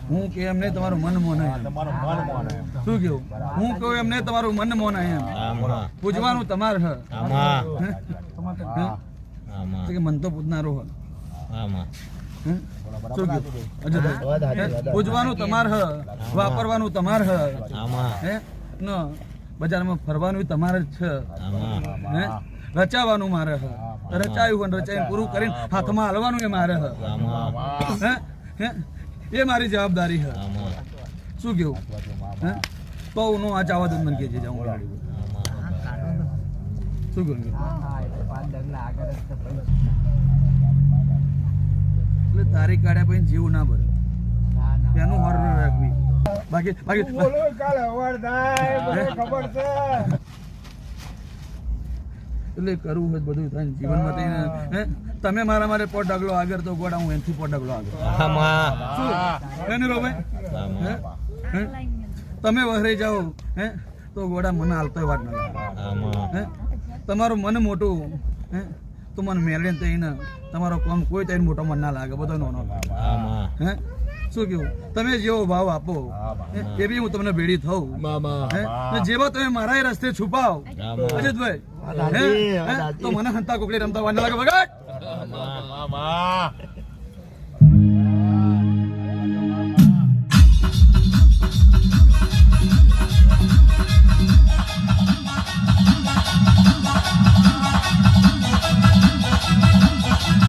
હું કે એમને તમારું મન મોને શું કેવું હું કહું એમને તમારું મન મોને એમ પૂજવાનું તમારે હ કે મન તો પૂજનારો હ શું કેવું પૂજવાનું તમારે હ વાપરવાનું તમારે હ હે ન બજારમાં ફરવાનું તમારે જ છે હે રચાવાનું મારે હ રચાયું અને રચાઈને પૂરું કરીને હાથમાં હાલવાનું એ મારે હ હે એ મારી જવાબદારી છે શું કેવું હે તો હું આ ચાવા દૂધ મને કહેજે જાઉં શું કહું એટલે તારી કાઢ્યા પછી જીવ ના ભરે એનું હર રાખવી બાકી બાકી એટલે કરવું હોય બધું થાય જીવનમાં થઈને હે તમે મારા માટે પોટ ડગલો આગળ તો ગોડા હું એનથી પોટ ડગલો આગળ શું એને રો ભાઈ તમે વહરાઈ જાઓ હે તો ગોડા મને હાલતોય વાત ના હે તમારું મન મોટું હે તો મને મેળવીને થઈને તમારો કામ કોઈ થઈને મોટો મન ના લાગે બધો નાનો હે શું કેવું તમે જેવો ભાવ આપો એ બી હું તમને ભેડી થઉં જેવો તમે મારા રસ્તે છુપાવ અજીતભાઈ તો મને હંતા કોકડી રમતા વાર ના લાગે બગાડ